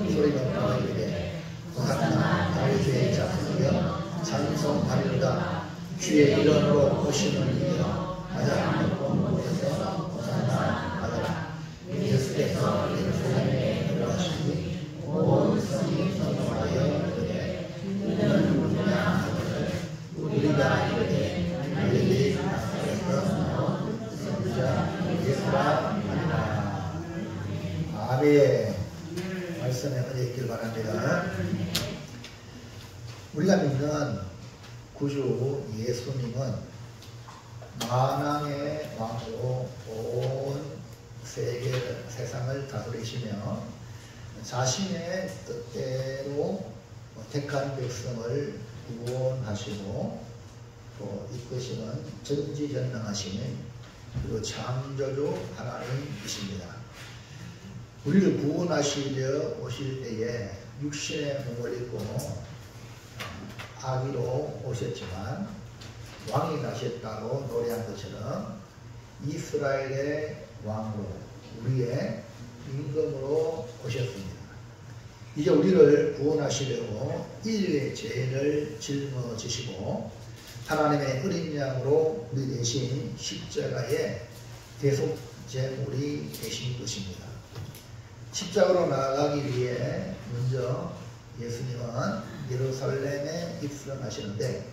소리가 나오되 호산나 다윗의 자손이여 찬송하리로다. 주의 이름으로 오시는 이여 가장 높은 곳에서 호산나 받아라. 예수께서 예루살렘에 들어가시니 온 성이 선동하여 이르되 이는 누구냐 하거늘 우리가 이르되 갈릴리 나사렛에서 나온 선지자 예수라 하니라. 아멘. 말씀에 은혜 있길 바랍니다. 우리가 믿는 구주 예수님은 만왕의 왕으로 온 세상을 다스리시며 자신의 뜻대로 택한 백성을 구원하시고 또 이끄시는 전지전능하신 그리고 창조주 하나님이십니다. 우리를 구원하시려 오실 때에 육신의 몸을 입고 아기로 오셨지만 왕이 나셨다고 노래한 것처럼 이스라엘의 왕으로 우리의 임금으로 오셨습니다. 이제 우리를 구원하시려고 인류의 죄를 짊어지시고 하나님의 어린 양으로 우리 대신 십자가의 대속 제물이 되신 것입니다. 십자가로 나아가기 위해 먼저 예수님은 예루살렘에 입성하시는데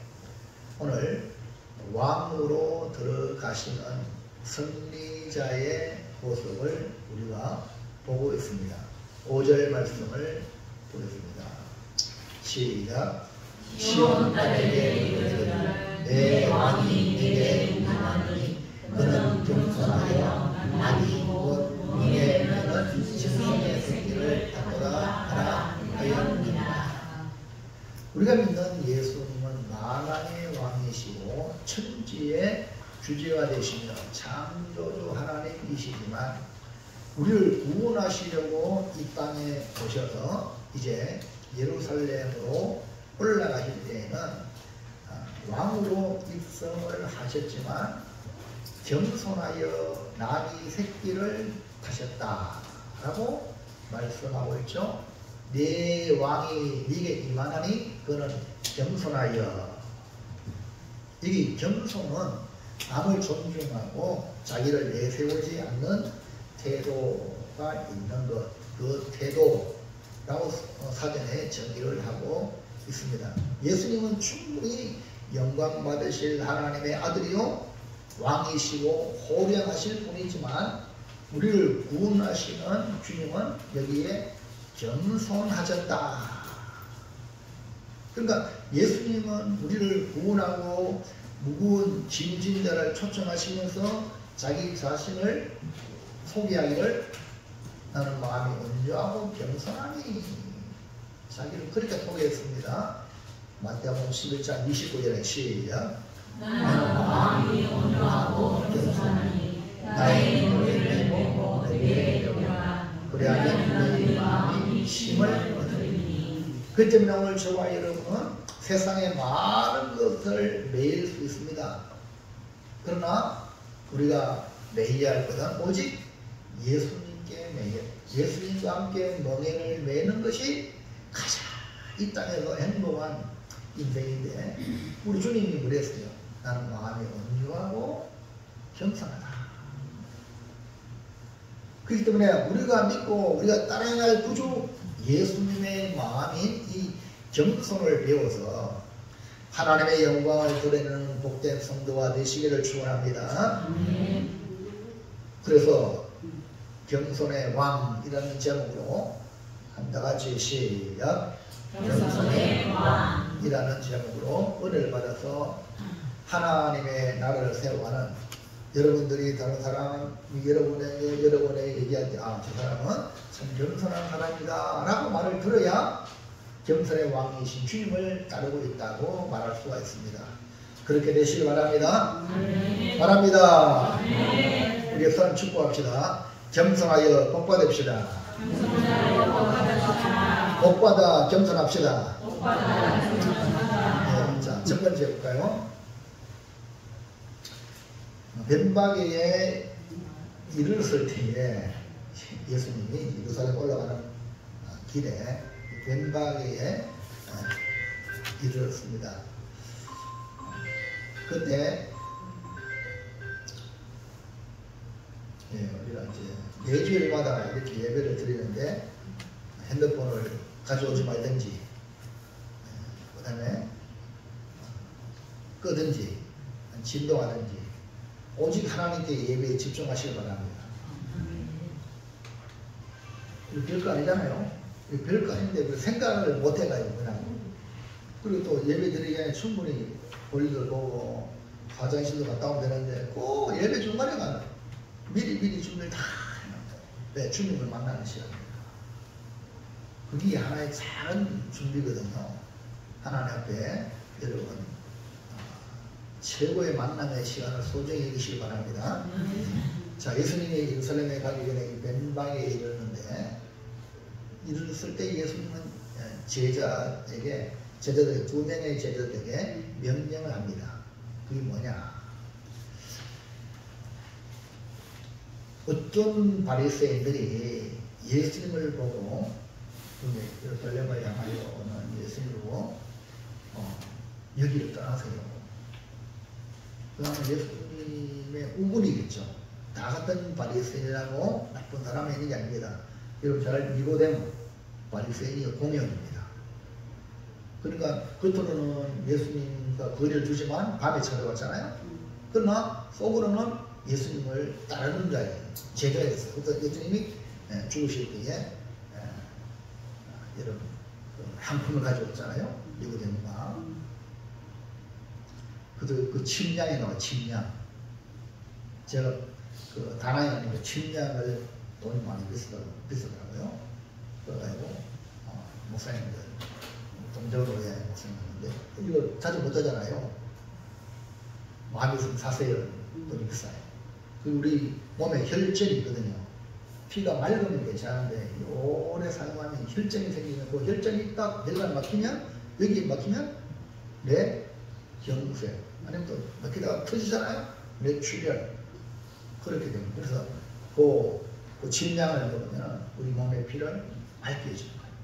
오늘 왕으로 들어가시는 승리자의 모습을 우리가 보고 있습니다. 5절 말씀을 보겠습니다. 시작. 시온 딸에게 이르기를 내 왕이 내게 임하노니 그는 겸손하여 나니 곧 네게 너는 증인의 새끼를 갖고라 하라 하였느니라. 우리가 믿는 예수님은 만왕의 왕이시고 천지의 주제가 되시며 창조주 하나님이시지만 우리를 구원하시려고 이 땅에 오셔서 이제 예루살렘으로 올라가실 때에는 왕으로 입성을 하셨지만 겸손하여 나귀 새끼를 타셨다라고 말씀하고 있죠. 네 왕이 네게 임하나니 그는 겸손하여. 이 겸손은 남을 존중하고 자기를 내세우지 않는 태도가 있는 것, 그 태도라고 사전에 정의를 하고 있습니다. 예수님은 충분히 영광 받으실 하나님의 아들이요 왕이시고 호령하실 분이지만 우리를 구원하시는 주님은 여기에 겸손하셨다. 그러니까 예수님은 우리를 구원하고 무거운 짐진자를 초청하시면서 자기 자신을 소개하기를 나는 마음이 온유하고 겸손하니 자기를 그렇게 소개했습니다. 마태복음 11장 29절에 시작. 나는 마음이 온유하고 겸손하니 나의 노래를 보고 내게 여겨라. 그리하면 너희 마음이 힘을 얻으리니. 그 때문에 오늘 저와 여러분은 세상의 많은 것을 매일 수 있습니다. 그러나 우리가 매여야 할 것은 오직 예수님께 매여, 예수님과 함께 멍에를 매는 것이 가장 이 땅에서 행복한 인생인데 우리 주님이 그랬어요. 나는 마음이 온유하고 겸손하다. 그렇기 때문에 우리가 믿고 우리가 따라야 할 구주 예수님의 마음인 이 겸손을 배워서 하나님의 영광을 드러내는 복된 성도가 되시기를 축원합니다. 그래서 겸손의 왕이라는 제목으로 한다같이 시작. 겸손의 왕이라는 제목으로 은혜를 받아서 하나님의 나라를 세워가는 여러분들이 다른 사람 여러분의 얘기할 때 아, 저 사람은 참 겸손한 사람이다 라고 말을 들어야 겸손의 왕이신 주님을 따르고 있다고 말할 수가 있습니다. 그렇게 되시기 바랍니다. 바랍니다. 우리 서로 축복합시다. 겸손하여 복받읍시다. 복받아 겸손합시다. 네, 자, 첫 번째 볼까요? 벤박에 이르렀을 때에 예수님이 예루살렘 올라가는 길에 벤바게에 이르렀습니다. 그때 우리가 이제 매주일마다 이렇게 예배를 드리는데 핸드폰을 가져오지 말든지 그 다음에 끄든지 진동하든지 오직 하나님께 예배에 집중하시기 바랍니다. 이거 별거 아니잖아요. 이거 별거 아닌데 그 생각을 못 해가지고 그냥. 그리고 또 예배 드리기 전에 충분히 볼일을 보고 화장실도 갔다 오면 되는데 꼭 예배 중간에 가는 미리 준비를 다 해놓고 네, 주님을 만나는 시간입니다. 그게 하나의 작은 준비거든요. 하나님 앞에 여러분 최고의 만남의 시간을 소중히 여기시기 바랍니다. 자, 예수님이 예루살렘에 가기 전에 벤방에 이르렀는데 이르렀을 때 예수님은 제자들에게 두 명의 제자들에게 명령을 합니다. 그게 뭐냐? 어떤 바리새인들이 예수님을 보고 예루살렘을 향하여 오는 예수님을 보고 여기를 떠나세요. 그 다음에 예수님의 우군이겠죠. 다 같은 바리새인이라고 나쁜 사람이 있는 게 아닙니다. 여러분 잘 알고 니고데모 바리새인이 공연입니다. 그러니까 겉으로는 예수님과 거리를 두지만 밤에 찾아왔잖아요. 그러나 속으로는 예수님을 따르는 자예요. 제자였어요. 그래서 예수님이 죽으실 때에 여러분 한 품을 가져왔잖아요. 니고데모가. 그 침량이 나와 침량. 제가 그 다낭에 가니까 침량을 돈이 많이 비싸더라고요. 그래가지고 목사님들 동적으로 목사님인데 이거 자주 못 하잖아요. 마음이 있으면 사세요. 돈이 비싸요. 그 우리 몸에 혈전이 있거든요. 피가 맑으면 괜찮은데 오래 사용하면 혈전이 생기면 그 혈전이 딱 여기가 막히면 여기 막히면 내 경색 아니면 또 막히다가 터지잖아요. 내 출혈 그렇게 됩니다. 그래서 그 침량을 넣으면 우리 몸의 피를 맑게 해주는 거예요.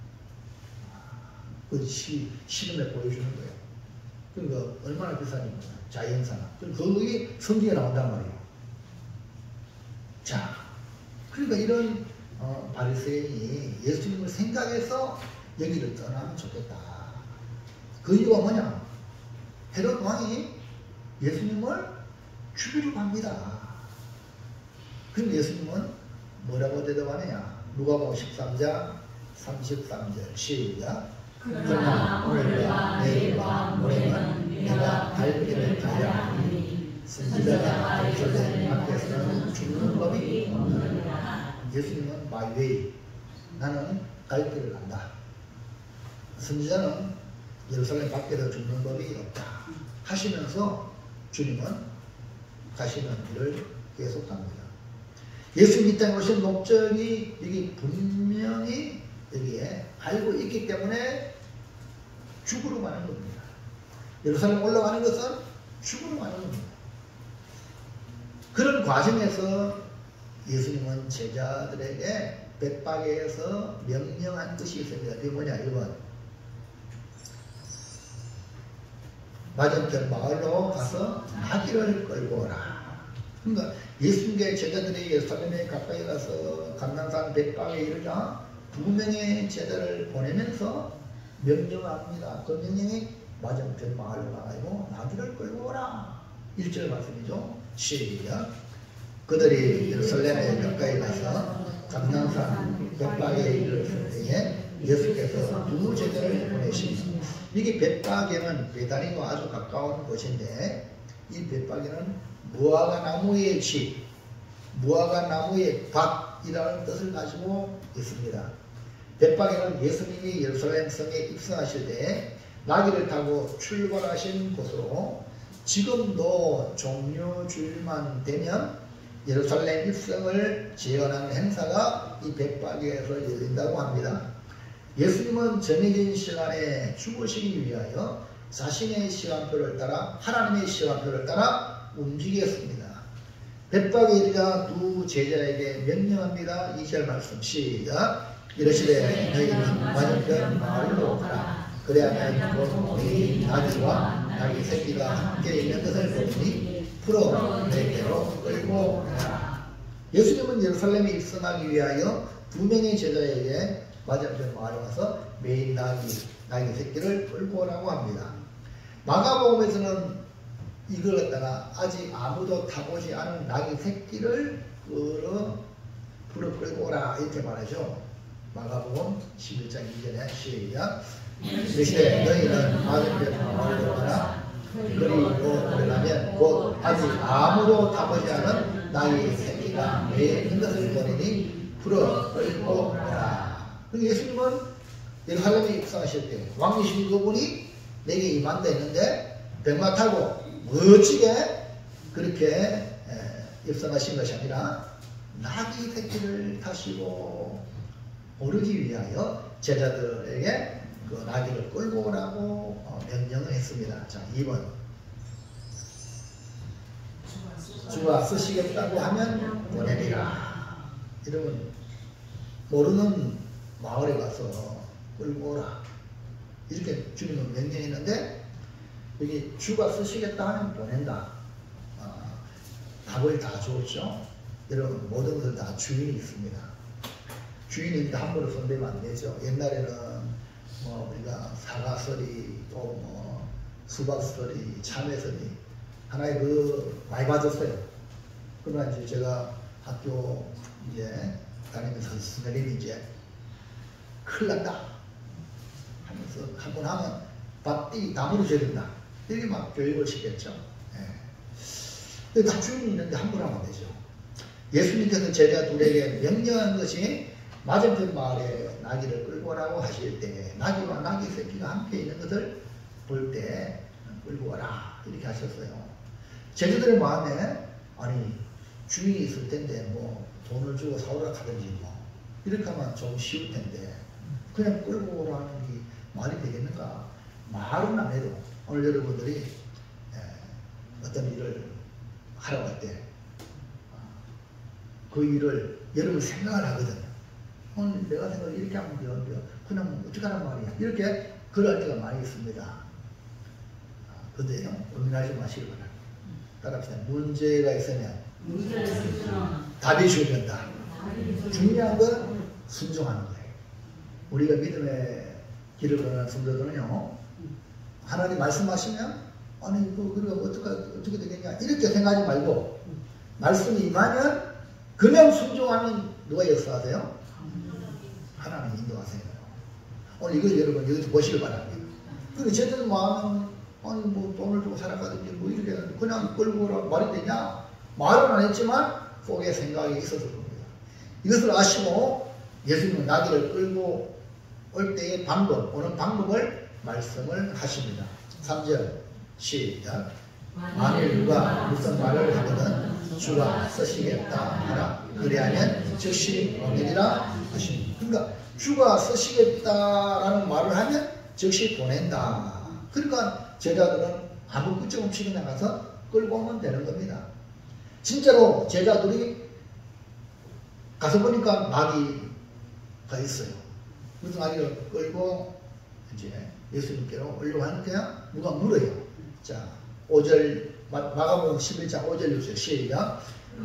그 시름에 보여주는 거예요. 그러니까 얼마나 비싸니까 자연산업. 거기 성경에 나온단 말이에요. 자, 그러니까 이런 바리새인이 예수님을 생각해서 여기를 떠나면 좋겠다. 그 이유가 뭐냐? 헤롯 왕이 예수님을 죽이려고 합니다. 그럼 예수님은 뭐라고 대답하느냐? 누가복음 13장 33절 시작. 그러나 오늘과 내일과 모레는 내가 갈 길을 가야 하니 선지자가 예루살렘 앞에서는 죽는 법이 없느니라. 예수님은 my way, 나는 갈 길을 간다. 선지자는 예루살렘 밖에서 죽는 법이 없다 하시면서 주님은 가시는 길을 계속 갑니다. 예수님 이 땅에 오신 목적이 여기 분명히 여기에 알고 있기 때문에 죽으러 가는 겁니다. 예루살렘 올라가는 것은 죽으러 가는 겁니다. 그런 과정에서 예수님은 제자들에게 벳바게에서 명령한 것이 있습니다. 그게 뭐냐? 1번 맞은편 마을로 가서 나귀를 끌고 오라. 그러니까 예수님의 제자들이 예루살렘에 가까이 가서 감난산 벳바게에 이르자 2명의 제자를 보내면서 명령합니다. 그 명령이 맞은편 마을로 가가지고 나귀를 끌고 오라. 1절 말씀이죠. 시작. 그들이 예루살렘에 가까이 가서 감난산 벳바게에 이르렀을 때에 예수께서 2 제자를 보내십니다. 이게 벳바게는 베다니와 아주 가까운 곳인데 이 벳바게는 무화과 나무의 집, 무화과 나무의 밭이라는 뜻을 가지고 있습니다. 벳바게는 예수님이 예루살렘 성에 입성하실 때 나귀를 타고 출발하신 곳으로 지금도 종료주일만 되면 예루살렘 입성을 재현하는 행사가 이 벳바게에서 열린다고 합니다. 예수님은 정해진 시간에 죽으시기 위하여 자신의 시간표를 따라 하나님의 시간표를 따라 움직였습니다. 벳바게에 이르자 2 제자에게 명령합니다. 2절 말씀 시작. 이르시되 너희는 맞은편 마을로 가라. 그래야면 곧 너희 나귀와 나귀 새끼가 함께 있는 것을 보더니 풀어 내게로 끌고 가라. 예수님은 예루살렘에 입성하기 위하여 2명의 제자에게 맞은편 마을에 와서 매인 나귀 새끼를 끌고 오라고 합니다. 마가복음에서는 이걸 갖다가 아직 아무도 타보지 않은 나귀 새끼를 불어 끌고 오라 이렇게 말하죠. 마가복음 11장 2절에 시작. 이르시되 너희는 맞은편 마을로 가라. 그리고 오려면 곧 아직 아무도 타보지 않은 나귀 새끼가 매에 있는 것을 보니 불어 끌고 오라. 예수님은 예루살렘에 입성하실 때 왕이신 그분이 내게 임한다 했는데 백마 타고 멋지게 그렇게 입성하신 것이 아니라 나귀 새끼를 타시고 오르기 위하여 제자들에게 그 나귀를 끌고 오라고 명령을 했습니다. 자, 2번. 주가 쓰시겠다고 하면 보내리라. 이러면 모르는 마을에 가서 끌고 오라. 이렇게 주님은 명령했는데 여기 주가 쓰시겠다 하면 보낸다. 답을 다 줬죠. 여러분 모든 것은 다 주인이 있습니다. 주인이 함부로 손대면 안 되죠. 옛날에는 뭐 우리가 사과서리 또 뭐 수박서리 참외서리 하나의 많이 받았어요. 그러나 이제 제가 학교 이제 다니면서 선생님이 이제 큰일 난다 하면서 한 번 하면 밭띠 나무로 줘야 된다 이렇게 막 교육을 시켰죠. 근데 다 주인이 있는데 함부로 하면 안 되죠. 예수님께서 제자 둘에게 명령한 것이 맞은편 마을에 나귀를 끌고 오라고 하실 때 나귀와 나귀 새끼가 함께 있는 것을 볼 때 끌고 오라 이렇게 하셨어요. 제자들의 마음에 아니 주인이 있을 텐데 뭐 돈을 주고 사오라 하든지 뭐 이렇게 하면 좀 쉬울 텐데 그냥 끌고 오라는 게 말이 되겠는가? 말은 안 해도 오늘 여러분들이 어떤 일을 하러 갈 때 그 일을 여러분 생각을 하거든요. 오늘 내가 생각을 이렇게 하면 되는데요. 그냥 어떡하란 말이야. 이렇게 그럴 때가 많이 있습니다. 근데요, 고민하지 마시기 바랍니다. 따라합시다. 문제가 있으면 답이 주어진다. 중요한 건 순종하는 거예요. 우리가 믿음의 길을 걸어가는 성도들은요, 하나님 말씀하시면 아니 그거 어떻게 되겠냐 이렇게 생각하지 말고 말씀이 임하면 그냥 순종하면 누가 역사하세요? 하나님 인도하세요. 오늘 이걸 여러분 여기서 보시길 바랍니다. 그리고 제자들 마음은 아니 뭐 돈을 주고 살아가든지 뭐 이렇게 그냥 끌고 오라고 말이 되냐? 말은 안 했지만 속에 생각이 있어서 그럽니다. 이것을 아시고 예수님은 나귀를 끌고 올 때의 방법, 오는 방법을 말씀을 하십니다. 3절 시작. 만일 누가 무슨 말을 하거든 주가 쓰시겠다 하라. 그리하면 즉시 보내리라 하십니다. 그러니까 주가 쓰시겠다라는 말을 하면 즉시 보낸다. 그러니까 제자들은 아무 끄떡 없이 그냥 가서 끌고 오면 되는 겁니다. 진짜로 제자들이 가서 보니까 나귀가 있어요. 무슨 나귀를 끌고 이제 예수님께로 오려고 하니까 누가 물어요. 자, 5절 마가복음 11장 5절 6절 시작.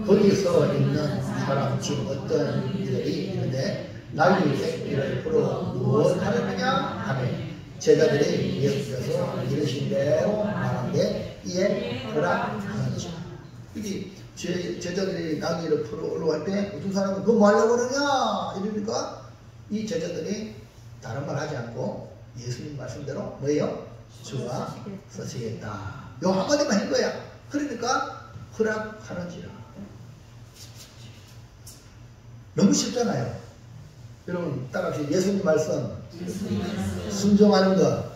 거기서 있는 사람 중 어떤 이들이 있는데 나귀 새끼를 풀어 무엇하려느냐 하매 제자들이 예수께서 이르신 대로 말한데 이에 허락하는지. 이게 제자들이 나귀를 풀어 올라갈 때 어떤 사람은 그거 뭐 하려고 그러냐 이러니까 이 제자들이 다른 말 하지 않고 예수님 말씀대로 뭐예요? 주가 쓰시겠다. 요 한마디만 한 거야. 그러니까 허락하는지라. 너무 쉽잖아요. 여러분 따라합시다. 예수님 말씀 순종하는 것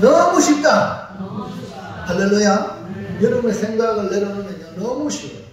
너무 쉽다. 할렐루야. 여러분의 생각을 내려놓으면 너무 쉬워요.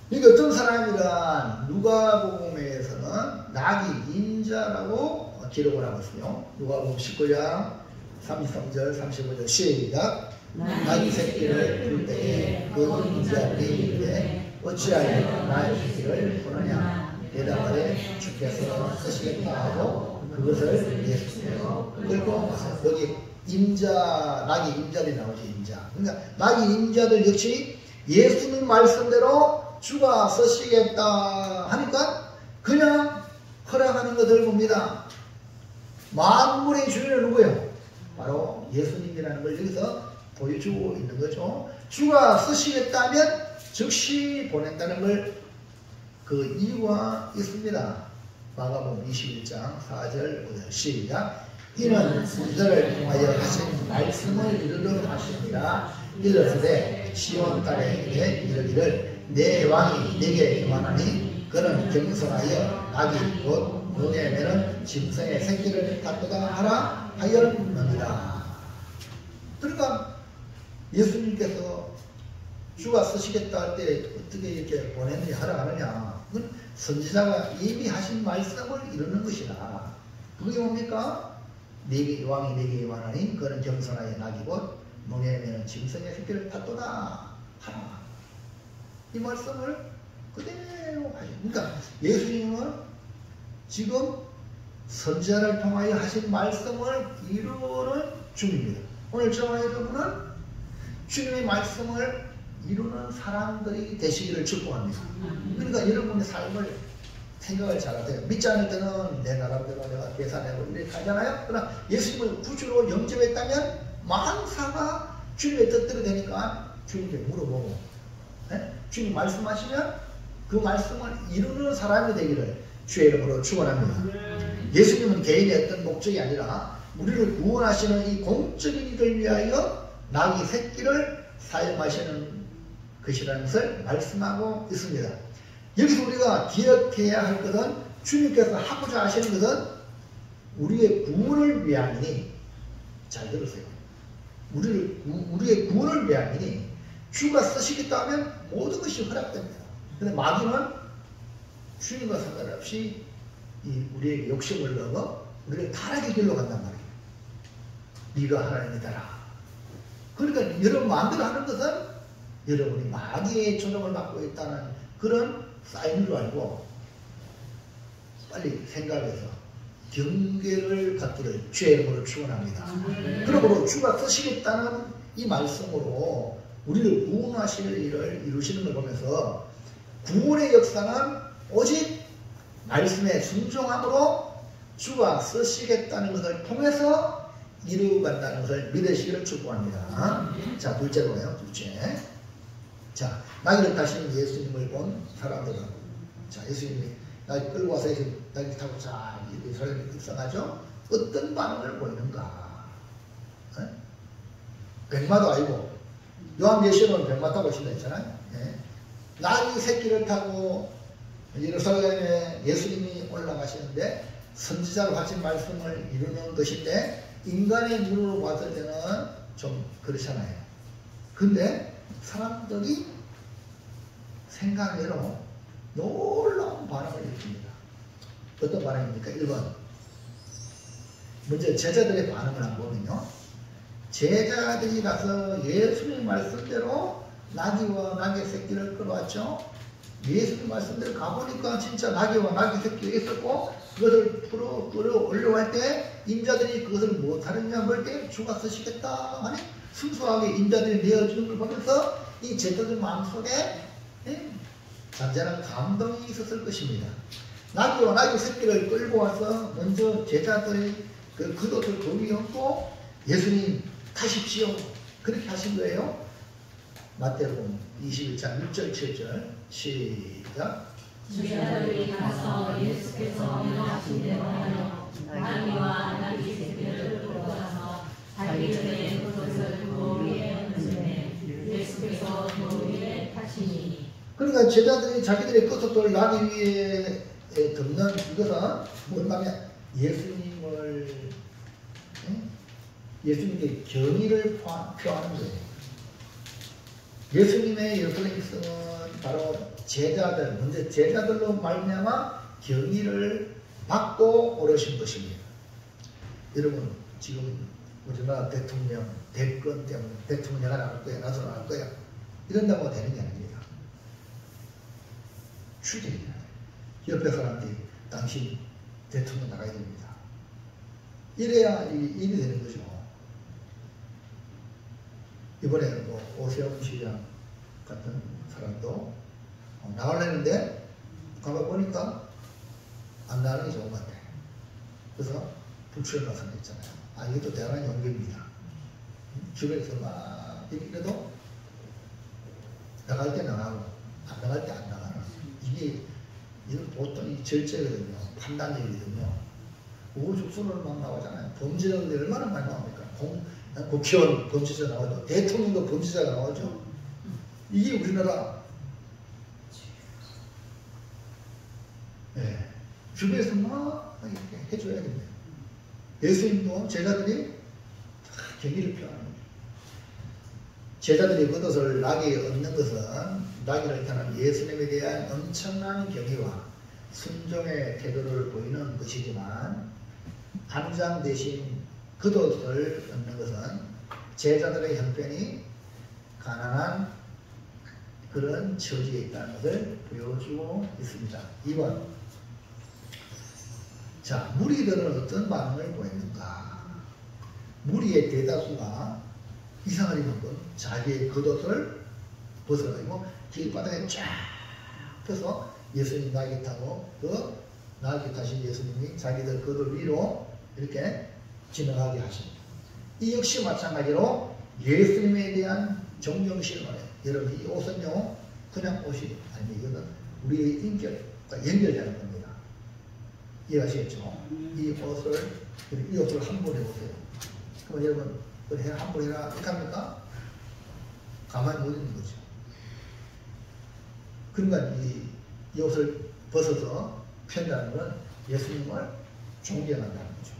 그러니까 어떤 사람이란 누가복음에서는 나귀 인자라고 기록을 하고 있어요. 누가복음 19장 33절 35절 시작. 나귀 새끼를 풀 때에 그 인자들이 이르되 어찌하여 나의 새끼를 보느냐 대답하되 주께서 쓰시겠다 하고 그것을 예수께서 끌고 가서 여기 임자, 낙이 임자들이 나오죠. 임자. 그러니까 낙이 임자들 역시 예수님 말씀대로 주가 쓰시겠다 하니까 그냥 허락하는 것을 봅니다. 만물의 주인은 누구예요? 바로 예수님이라는 걸 여기서 보여주고 있는 거죠. 주가 쓰시겠다면 즉시 보낸다는 걸 그 이유가 있습니다. 마가복음 21장 4절 5절 시작. 이는 우리들을 통하여 하신 말씀을 이루려 하십니다. 이르시되 시온 딸에 이르기를 내 왕이 내게 임하나니 그는 경솔하여 낙이 곧 눈에 매는 짐승의 새끼를 갖다가 하라 하였느니라. 그러니까 예수님께서 주가 쓰시겠다 할 때 어떻게 이렇게 보내느냐 하라하느냐, 그건 선지자가 이미 하신 말씀을 이루는 것이라. 그게 뭡니까? 내게 왕이 내게 임하나니 그는 겸손하여 낙이 곧 눈에 매는 짐승의 새끼를 갖도다 하라. 이 말씀을 그대로 하신. 그러니까 예수님은 지금 선지자를 통하여 하신 말씀을 이루는 중입니다. 오늘 저와 여러분은 주님의 말씀을 이루는 사람들이 되시기를 축복합니다. 그러니까 여러분의 삶을 생각을 잘하세요. 믿지 않을 때는 내 나름대로 내가 계산하고 이렇게 하잖아요. 그러나 예수님을 구주로 영접했다면 만사가 주님의 뜻대로 되니까 주님께 물어보고, 주님 말씀하시면 그 말씀을 이루는 사람이 되기를 주의 이름으로 축원합니다. 예수님은 개인의 어떤 목적이 아니라 우리를 구원하시는 이 공적인 이를 위하여 낙이 새끼를 사용하시는 것이라는 것을 말씀하고 있습니다. 여기서 우리가 기억해야 할 것은 주님께서 하고자 하시는 것은 우리의 구원을 위함이니, 잘 들으세요. 우리의 구원을 위함이니 주가 쓰시겠다 하면 모든 것이 허락됩니다. 그런데 마귀는 주님과 상관없이 우리에게 욕심을 넣어 우리를 타락의 길로 간단 말이에요. 네가 하나님이다라. 그러니까 여러분 마음대로 하는 것은 여러분이 마귀의 조종을 받고 있다는 그런 사인인 줄 알고 빨리 생각해서 경계를 갖기를 주의 이름으로 축원합니다. 그러므로 주가 쓰시겠다는 이 말씀으로 우리를 구원하실 일을 이루시는 걸 보면서 구원의 역사는 오직 말씀에 순종함으로 주가 쓰시겠다는 것을 통해서 이루어간다는 것을 믿으시기를 축복합니다. 자, 둘째로요. 둘째. 자, 낙이를 타시는 예수님을 본 사람들은, 자, 예수님이 낙이 끌고 와서 낙이 타고 자, 예루살렘에 입성하죠. 어떤 반응을 보이는가? 백마도 아니고 요한계시록은 백마 타고 오신다 했잖아요. 낙이 새끼를 타고 예루살렘에 예수님이 올라가시는데 선지자로 하신 말씀을 이루는 것인데 인간의 눈으로 봤을 때는 좀 그렇잖아요. 근데 사람들이 생각외로 놀라운 반응을 일으킵니다. 어떤 반응입니까? 1번. 먼저 제자들의 반응을 한번 보면요. 제자들이 가서 예수님 말씀대로 나귀와 나귀 새끼를 끌어왔죠. 예수님 말씀대로 가보니까 진짜 나귀와 나귀 새끼가 있었고 그것을 끌어 올려고 할 때 임자들이 그것을 못하느냐 볼 때 주가 쓰시겠다 하니 순수하게 임자들이 내어주는 걸 보면서 이 제자들 마음속에 잔잔한 감동이 있었을 것입니다. 나귀와 나귀 새끼를 끌고 와서 먼저 제자들의 그 겉옷을 거기 얹고 예수님 타십시오. 그렇게 하신 거예요. 마태복음 21장 6절 7절 시작. 제자들이 가서 예수께서 명하신 대로 하여 나귀와 나귀 새끼를 끌고 가서 자기들의 겉옷을 도 위에 얹으매 예수께서 도 위에 타시니. 그러니까 제자들이 자기들의 겉옷을 나귀 위에 덮는 이것은 뭔가면 예수님께 경의를 표하는 거예요. 예수님의 예루살렘 입성은 바로 제자들, 먼저 제자들로 말미암아 경의를 받고 오르신 것입니다. 여러분 지금 우리나라 대통령 대권 때문에 대통령이 나올 거야, 나도 나올 거야 이런다고 되는 게 아닙니다. 주제입니다. 옆에 사람들이 당신 대통령 나가야 됩니다. 이래야 일이 되는 거죠. 이번에 뭐 오세훈 시장 같은 사람도 나오려는데 가만 보니까 안 나가는 게 좋은 것 같아요. 그래서 불출연 가서 했잖아요. 이것도 대단한 용기입니다. 주변에서 막 이래도 나갈 때 나가고 안 나갈 때 안 나가는 이게 보통 이 절제거든요. 판단력이거든요. 우후죽순으로 막 나오잖아요. 범죄자들이 얼마나 많이 나옵니까? 국회의원 범죄자 나오죠. 대통령도 범죄자가 나오죠. 이게 우리나라 주변에서 막 이렇게 해줘야 됩니다. 예수님도 제자들이 경의를 표하는 거죠. 제자들이 그것을 낙에 얻는 것은 낙이를 타는 예수님에 대한 엄청난 경의와 순종의 태도를 보이는 것이지만 단장 대신 겉옷을 얻는 것은 제자들의 형편이 가난한 그런 처지에 있다는 것을 보여주고 있습니다. 2번. 자, 무리들은 어떤 반응을 보였는가? 무리의 대다수가 이상을 입은 건 자기의 겉옷을 벗어가지고 길바닥에 쫙 펴서 예수님 나귀 타고 그 나귀 타신 예수님이 자기들 겉옷 위로 이렇게 지나가게 하십니다. 이 역시 마찬가지로 예수님에 대한 존경심을 여러분 이 옷은요 그냥 옷이 아닙니다. 이거는 우리의 인격과 연결되는 겁니다. 이해하시겠죠? 이 옷을 함부로 해보세요. 그럼 여러분 함부로 해라 이렇게 합니까? 가만히 못 있는 거죠. 그러니까 이 옷을 벗어서 편다는 건 예수님을 존경한다는 거죠.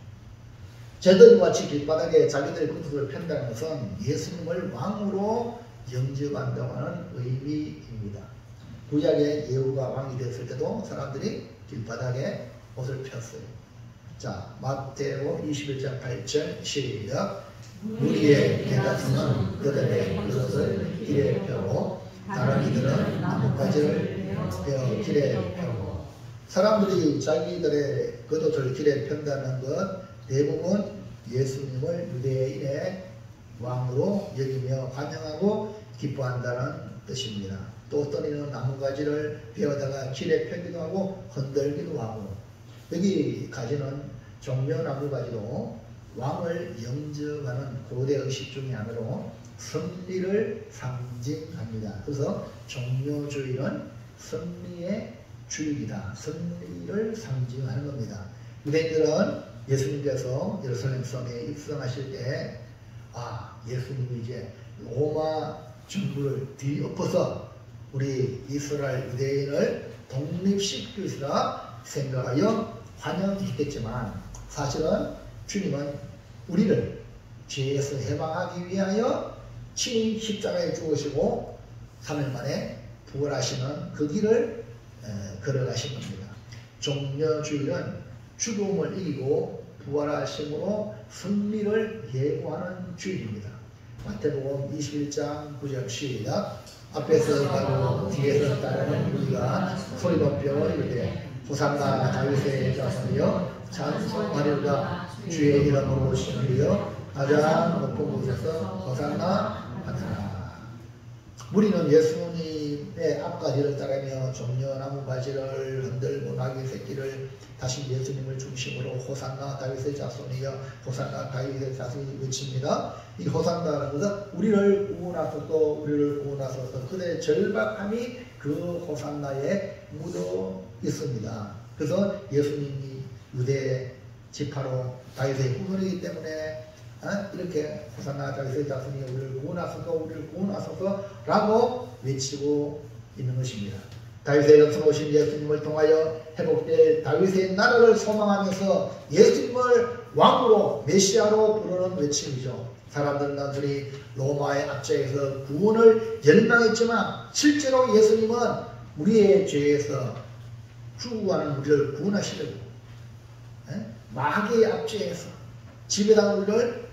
제자들과 같이 길바닥에 자기들의 겉옷을 편다는 것은 예수님을 왕으로 영접한다고 하는 의미입니다. 구약의 예후가 왕이 됐을 때도 사람들이 길바닥에 옷을 폈어요. 자, 마태복음 21장 8절 시작. 무리의 대다수는 그들의 겉옷을 길에 펴고 다른 이들은 나뭇가지를 펴 길에 펴고. 사람들이 자기들의 겉옷을 길에 편다는 것 대부분 예수님을 유대인의 왕으로 여기며 환영하고 기뻐한다는 뜻입니다. 또 어떤 이는 나뭇가지를 베어다가 길에 펴기도 하고 흔들기도 하고. 여기 가지는 종려나무가지로 왕을 영접하는 고대 의식 중에 하나로 승리를 상징합니다. 그래서 종려주일은 승리의 주일이다. 승리를 상징하는 겁니다. 유대인들은 예수님께서 예루살렘 성에 입성하실 때 예수님이 이제 로마 정부를 뒤엎어서 우리 이스라엘 유대인을 독립시키시라 생각하여 환영했겠지만 사실은 주님은 우리를 죄에서 해방하기 위하여 친히 십자가에 죽으시고 3일 만에 부활하시는 그 길을 걸어가신 겁니다. 종려주일은 죽음을 이기고 부활하심으로 승리를 예고하는 주일입니다. 마태복음 21장 9절 시작. 앞에서 가고 뒤에서 따르는 우리가 소리 높여 이르되 호산나 다윗의 자손이여 찬송하리로다. 주의 이름으로 오시리여 가장 높은 곳에서 호산나 하더라. 우리는 예수님의 앞가지를 따르며 종려나무 가지를 흔들고 나귀 새끼를 다시 예수님을 중심으로 호산나 다윗의 자손이여 호산나 다윗의 자손이 외칩니다. 이 호산나라는 것은 우리를 구원하소서 그들의 절박함이 그 호산나에 묻어 있습니다. 그래서 예수님이 유대 지파로 다윗의 후손이기 때문에 이렇게 호산나 다윗의 자손이 우리를 구원하소서 라고 외치고 있는 것입니다. 다윗의 전son 오신 예수님을 통하여 회복될 다윗의 나라를 소망하면서 예수님을 왕으로 메시아로 부르는 외침이죠. 사람들은 단순히 로마의 압제에서 구원을 열망했지만 실제로 예수님은 우리의 죄에서 죽어가는 우리를 구원하시려고 마귀의 압제에서 지배당한 우리를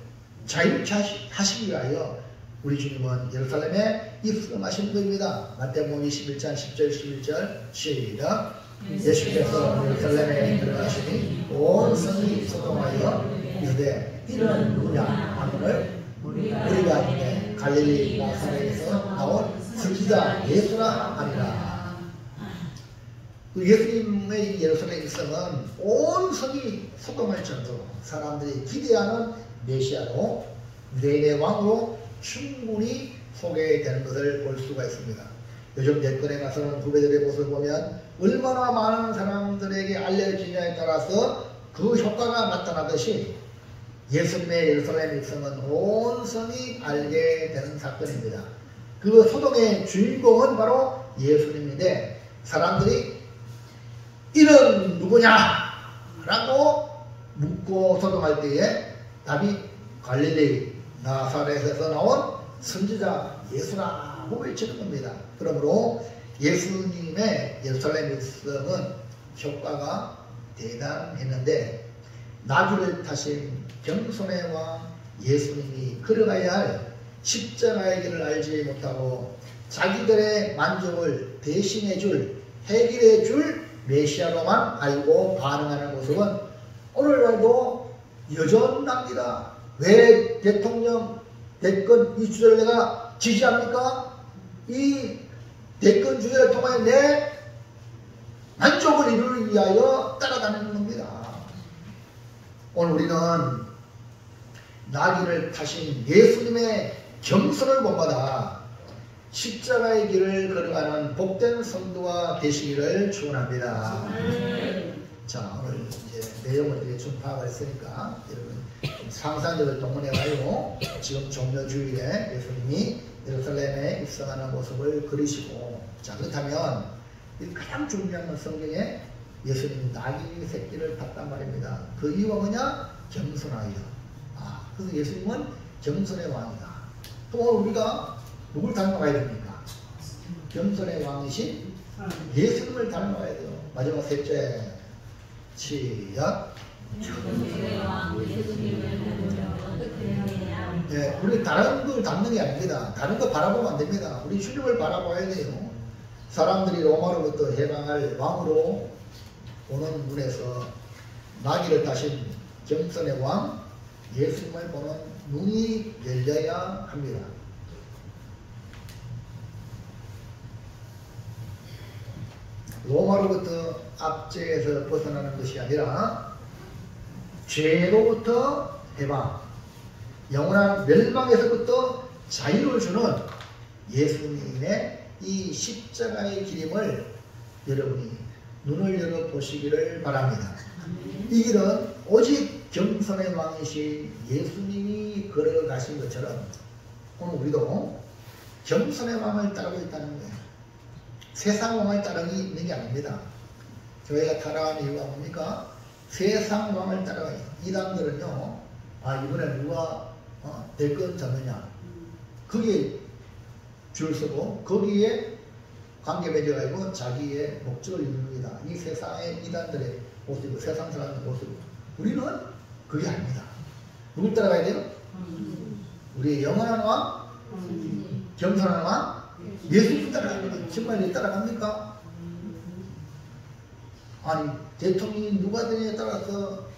자유케 하시기 위하여 우리 주님은 예루살렘에 입성하신 분입니다. 마태복음 21장 10절 11절 시작. 예수께서 예루살렘에 들어가시니 온 성이 소동하여 이르되 이는 누구냐 하거늘 우리가 이제 갈릴리 나사렛에서 나온 선지자 예수라 하니라. 예수님의 예루살렘 입성은 온 성이 소동할 정도로 사람들이 기대하는 메시아로 유대인의 왕으로 충분히 소개되는 것을 볼 수가 있습니다. 요즘 댓글에 나서는 후배들의 모습을 보면 얼마나 많은 사람들에게 알려지냐에 따라서 그 효과가 나타나듯이 예수님의 예루살렘 입성은 온 성이 알게 되는 사건입니다. 그 소동의 주인공은 바로 예수님인데 사람들이 이는 누구냐? 라고 묻고 소동할 때에 답이 갈릴리 나사렛에서 나온 선지자 예수라고 외치는 겁니다. 그러므로 예수님의 예루살렘 입성은 효과가 대단했는데 나귀를 타신 겸손의 왕 예수님이 걸어가야 할 십자가의 길을 알지 못하고 자기들의 만족을 대신해줄 해결해줄 메시아로만 알고 반응하는 모습은 오늘날도 여전합니다. 왜 대통령 대권 이 주제를 내가 지지합니까? 이 대권 주제를 통하여 내 만족을 이루기 위하여 따라다니는 겁니다. 오늘 우리는 나귀를 타신 예수님의 겸손을 본받아 십자가의 길을 걸어가는 복된 성도가 되시기를 축원합니다. 자, 오늘 이제 내용을 대충 파악을 했으니까 여러분 상상력을 동원해가지고 지금 종료주일에 예수님이 예루살렘에 입성하는 모습을 그리시고, 자 그렇다면 가장 중요한 건 성경에 예수님이 나귀 새끼를 탔단 말입니다. 그 이유가 뭐냐? 겸손하여. 그래서 예수님은 겸손의 왕이다. 또 우리가 누굴 닮아가야 됩니까? 겸손의 왕이신 예수님을 닮아가야 돼요. 마지막 셋째, 시작. 네, 우리 다른 걸 닮는 게 아닙니다. 다른 거 바라보면 안 됩니다. 우리 주님을 바라봐야 돼요. 사람들이 로마로부터 해방할 왕으로 보는 눈에서 나귀를 타신 겸손의 왕 예수님을 보는 눈이 열려야 합니다. 로마로부터 압제에서 벗어나는 것이 아니라 죄로부터 해방, 영원한 멸망에서부터 자유를 주는 예수님의 이 십자가의 길임을 여러분이 눈을 열어 보시기를 바랍니다. 이 길은 오직 겸손의 왕이신 예수님이 걸어가신 것처럼 오늘 우리도 겸손의 왕을 따르고 있다는 거예요. 세상 왕을 따르기 있는 게 아닙니다. 저희가 타락한 이유가 뭡니까? 세상 왕을 따라가요. 이단들은요, 이번에 누가 대권 잡느냐, 거기에 줄 서고 거기에 관계 맺어가지고 자기의 목적을 이룹니다. 이 세상의 이단들의 모습이고 세상 사람의 모습. 우리는 그게 아닙니다. 누굴 따라가야 돼요? 우리의 영원한 왕, 겸손한 왕, 예수님 따라갑니다. 정말 왜 따라갑니까? 아니 대통령이 누가 되느냐에 따라서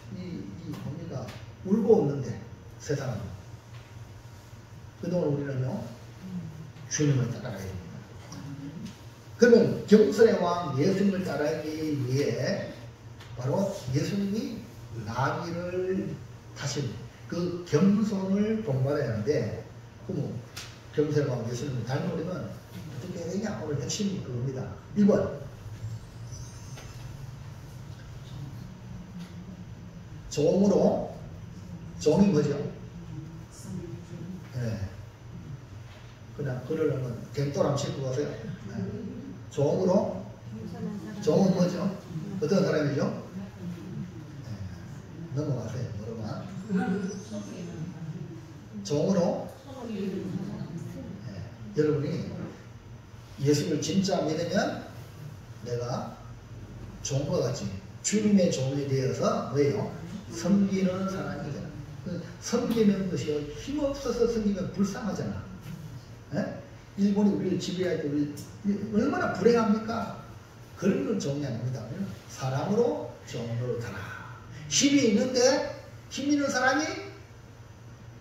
뭡니까? 울고 없는데 세상은. 그동안 우리는요 주님을 따라가야 됩니다. 그러면 겸손의 왕 예수님을 따라가기 위해 바로 예수님이 나귀를 타신 그 겸손을 본받아야 하는데, 그럼 겸손의 왕 예수님을 닮으려면 어떻게 해야 되냐? 오늘 핵심이 그겁니다. 1번 종으로, 종이 뭐죠? 네. 그냥 그러려면 갱도람 싣고 가세요. 네. 종으로, 종은 뭐죠? 어떤 사람이죠? 네. 넘어가세요. 뭐로만. 종으로, 네. 여러분이 예수를 진짜 믿으면 내가 종과 같이 주님의 종이 되어서 왜요? 섬기는 사람이잖아. 섬기는 것이 힘없어서 섬기면 불쌍하잖아. 에? 일본이 우리를 지배할 때 우리 얼마나 불행합니까? 그런 건 종이 아닙니다. 사람으로 종으로 타라. 힘이 있는데 힘 있는 사람이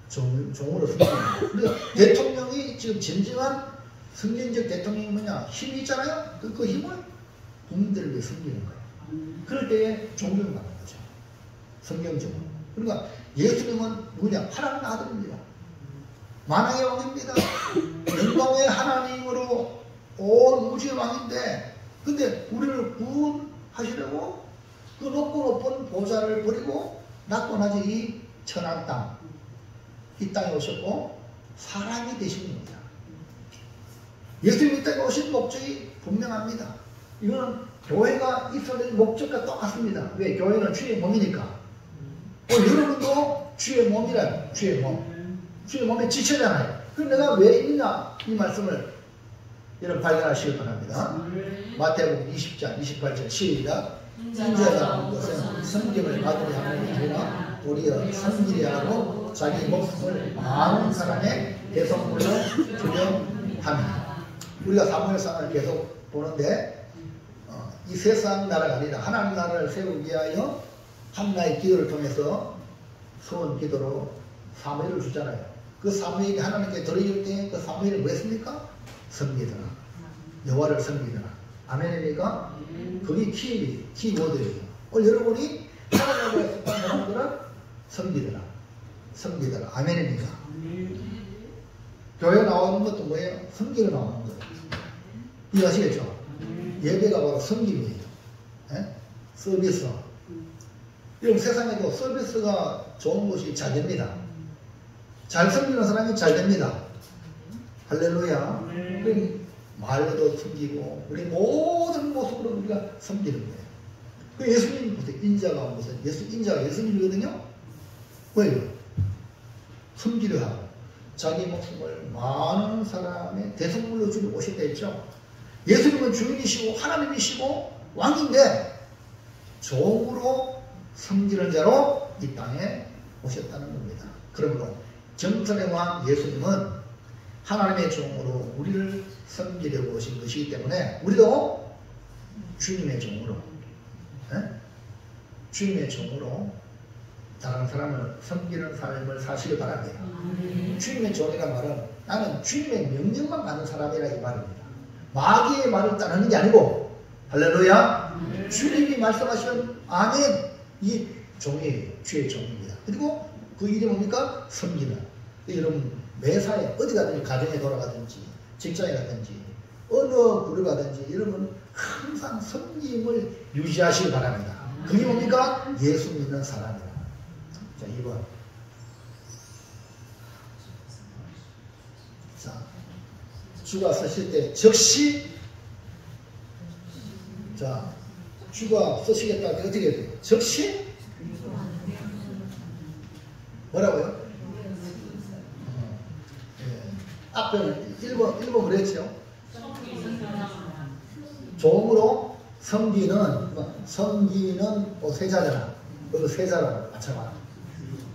종으로 섬깁니다. 그러니까 대통령이 지금 진정한 성경적 대통령이 뭐냐? 힘이 있잖아요. 그 힘을 국민들을 위해 섬기는 거예요. 그럴 때에 존경받는 거죠. 성경적으로. 그러니까 예수님은 누구냐? 하나님 아들입니다. 만왕의 왕입니다. 영광의 하나님으로 온 우주의 왕인데, 근데 우리를 구원하시려고 그 높고 높은 보좌를 버리고 낙원하지 이 천한 땅, 이 땅에 오셨고 사람이 되신 겁니다. 예수님이 이 땅에 오신 목적이 분명합니다. 이거는 교회가 있어야 될 목적과 똑같습니다. 왜? 교회는 주의 몸이니까. 여러분도 주의 몸이라요. 주의 몸. 주의 몸에 지체잖아요. 그럼 내가 왜 있느냐? 이 말씀을 여러분 발견하시길 바랍니다. 마태복음 20장 28절 시작. 인자가 온 것은 섬김을 받으려 하는 게 아니라 도리어 섬기려 하고 자기 목숨을 많은 사람의 대성물로 주려 합니다. 우리가 사무엘상을 계속 보는데 이 세상 나라가 아니라 하나님 나라를 세우기 위하여 한나의 기도를 통해서 소원 기도로 사무엘을 주잖아요. 그 사무엘이 하나님께 드려질 때 그 사무엘이 뭐 했습니까? 섬기더라. 여호와를 섬기더라. 아멘입니까? 그게 키워드예요. 여러분이 하나님을 했던 사람들은 섬기더라. 섬기더라. 아멘입니까? 교회 나오는 것도 뭐예요? 섬기러 나오는 거예요. 이해하시겠죠? 예배가 바로 섬김이에요. 예? 서비스. 여러분 세상에도 서비스가 좋은 것이 잘 됩니다. 잘 섬기는 사람이 잘 됩니다. 할렐루야. 우리 말로도 섬기고 우리 모든 모습으로 우리가 섬기는 거예요. 그 예수님 보세요. 인자가 온 것은 인자가 예수님이거든요. 왜요? 섬기려 하고 자기 목숨을 많은 사람의 대성물로 주고 오셨다 했죠. 예수님은 주인이시고 하나님이시고 왕인데 종으로 섬기는 자로 이 땅에 오셨다는 겁니다. 그러므로 정선의 왕 예수님은 하나님의 종으로 우리를 섬기려고 오신 것이기 때문에 우리도 주님의 종으로 주님의 종으로 다른 사람을 섬기는 삶을 사시길 바랍니다. 주님의 종이란 말은 나는 주님의 명령만 받는 사람이라 이 말입니다. 마귀의 말을 따르는 게 아니고 할렐루야. 주님이 말씀하시면 아멘. 이 종이에요. 주의 종입니다. 그리고 그 일이 뭡니까? 섬기는. 여러분 매사에 어디 가든지 가정에 돌아가든지 직장에 가든지 어느 부류 가든지 여러분 항상 섬김을 유지하시기 바랍니다. 그게 뭡니까? 예수 믿는 사람이다. 자 2번. 자 주가 쓰실 때 즉시 자 주가 쓰시겠다 할 때 어떻게 해야 돼요? 즉시 뭐라고요? 앞에는 1번 그랬죠? 종으로 섬기는 세자잖아. 그거 세자라고 맞춰봐.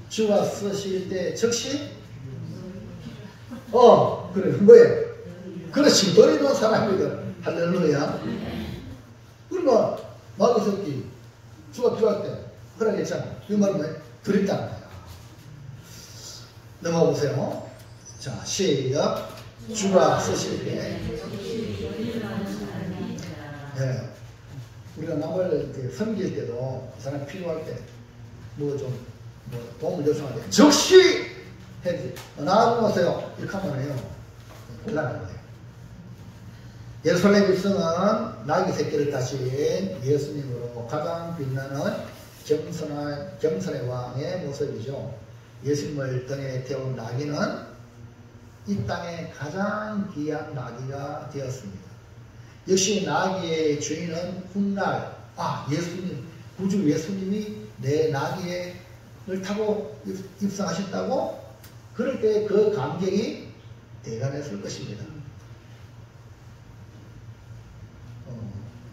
주가 쓰실 때 즉시 그래 뭐예요? 그렇지 버리는 사람이거든. 할렐루야. 그러니까 마귀새끼 주가 필요할 때 허락했잖아. 이 말은 뭐예요? 드립다는 거야. 넘어가 보세요. 자, 시작. 주가 쓰실 때 우리가 남을 이렇게 섬길 때도 그 사람 필요할 때 도움을 요청할 때 즉시 해야지. 나와보세요. 이렇게 하면 해요. 곤란한 거예요. 예루살렘 백성은 나귀 새끼를 따신 예수님으로 가장 빛나는 겸손의 왕의 모습이죠. 예수님을 등에 태운 나귀는 이 땅에 가장 귀한 나귀가 되었습니다. 역시 나귀의 주인은 훗날 예수님, 구주 예수님이 내 나귀를 타고 입성하셨다고 그럴 때 그 감격이 대단했을 것입니다.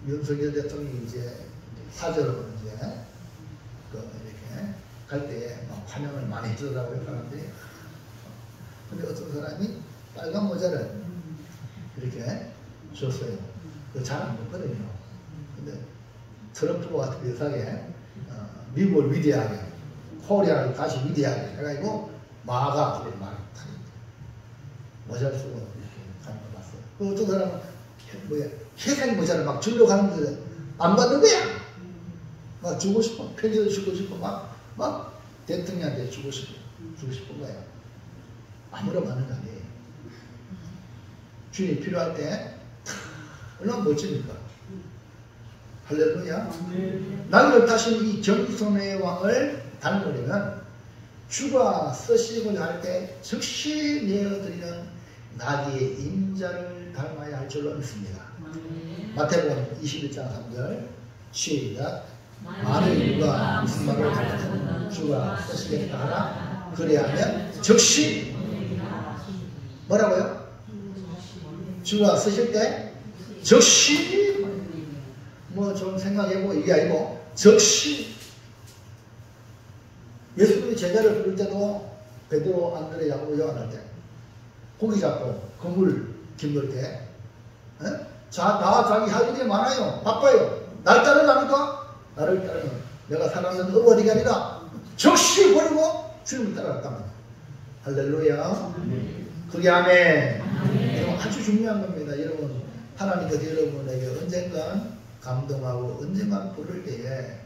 윤석열 대통령이 이제 사저로 이렇게 갈 때 환영을 많이 해주더라고요, 사람들이. 근데 어떤 사람이 빨간 모자를 이렇게 줬어요. 그거 잘 안 먹거든요. 근데 트럼프와 같은 비슷하게 미국을 위대하게, 코리아를 다시 위대하게 해가지고 마가 그걸 막 모자를 쓰고 이렇게 가는 거 봤어요. 그 어떤 사람은 회생 모자를 막 주려고 하는데 안 받는 거야. 막 주고 싶어. 편지도 주고 싶어. 막 대통령한테 주고 싶은 거야. 아무런 반응 안 해. 주인이 필요할 때 얼마나 멋집니까? 할렐루야. 날로 타신 이 경손의 왕을 닮으려면 주가 쓰시고자 할 때 즉시 내어드리는 나귀의 임자를 닮아야 할 줄로 믿습니다. 마태복음 21장 3절 시작. 만일 누가 무슨 말을 닮았든 주가 쓰시겠다 하나 그래야하면 즉시 뭐라고요? 주가 쓰실 때 즉시 뭐 좀 생각해보고 이게 아니고 즉시. 예수님이 제자를 부를 때도 베드로, 안드레, 야고보, 요한할 때 고기 잡고 그물 김을 때 나 자기 할 일이 많아요. 바빠요. 날 따르라니까? 나를 따르면 내가 살았는 어디가 아니라 즉시 버리고 주님을 따라갔다면 할렐루야. 그게 아멘. 아주 중요한 겁니다. 여러분 하나님께서 여러분에게 언젠간 감동하고 언젠간 부를 때에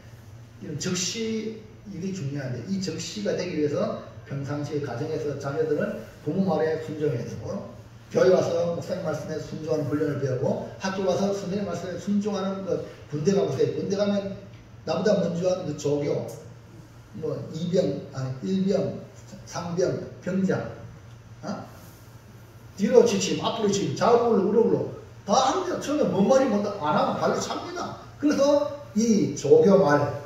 이런 즉시 이게 중요한데 이 즉시가 되기 위해서 평상시 가정에서 자녀들은 부모 말에 순종해야 되고 교회 와서 목사님 말씀에 순종하는 훈련을 배우고 학교 와서 선생님 말씀에 순종하는 그 군대 가보세요. 군대 가면 나보다 먼저 하는 그 조교 뭐 일병, 상병, 병장 뒤로 지침, 앞으로 지침, 좌우로 우로로 다 합니다. 처음에 뭔 말이 뭔가 안 하면 발로 찹니다. 그래서 이 조교 말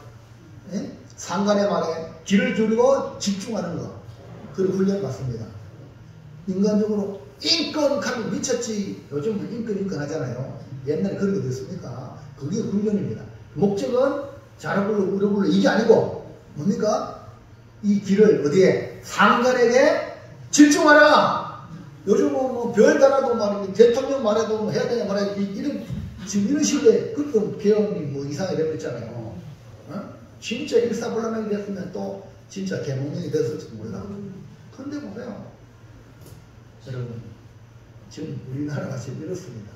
상관의 말에 귀를 기울이고 집중하는 거. 그 훈련 받습니다. 인간적으로 인권하면 미쳤지. 요즘은 인권 하잖아요. 옛날에 그런 게 됐습니까? 그게 훈련입니다. 목적은 자르불러 우르불러 이게 아니고 뭡니까? 이 길을 어디에? 상관에게 집중하라. 요즘은 뭐 별 달아도 말입니다. 대통령 말해도 해야 되냐 말해야 지금 이런 시대에 그런 개헌이 뭐 이상하게 되고 있잖아요. 진짜 일사불란하게 됐으면 또 진짜 개몽령이 됐을지도 몰라. 근데 보세요. 여러분 지금 우리나라가 지금 이렇습니다.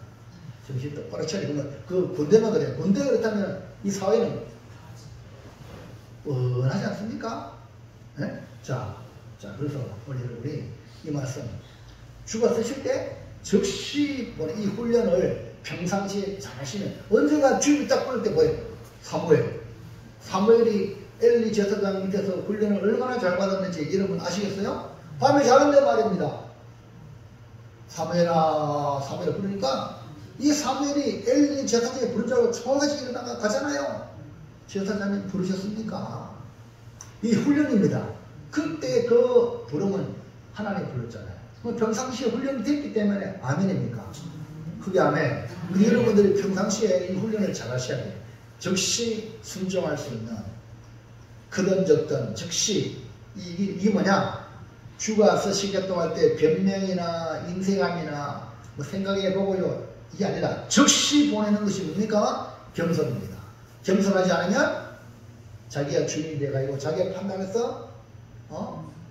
정신 똑바로 차리면 그 군대만 그래요. 군대가 그렇다면 이 사회는 뻔하지 않습니까? 네? 자 그래서 오늘 여러분이 이 말씀 주가 쓰실 때 즉시 이 훈련을 평상시에 잘 하시면 언젠가 주님이 딱 부를 때 뭐예요? 사무엘이 엘리 제사장 밑에서 훈련을 얼마나 잘 받았는지 여러분 아시겠어요? 밤에 자는데 말입니다. 사무엘아 부르니까 이 사무엘이 엘리 제사장이 부르자고 정확하게 일어나가 가잖아요. 제사장이 부르셨습니까? 이 훈련입니다. 그때 그 부름은 하나님 불렀잖아요. 평상시에 훈련이 됐기 때문에 아멘입니까? 그게 아멘. 여러분들이 평상시에 이 훈련을 잘 하셔야 돼요. 즉시 순종할 수 있는 그든 적든 즉시 이게 뭐냐? 주가 쓰시겠다고 할 때 변명이나 인색함이나 뭐 생각해보고요 이게 아니라 즉시 보내는 것이 뭡니까? 겸손입니다. 겸손하지 않으면 자기가 주인이 돼가지고 자기가 판단해서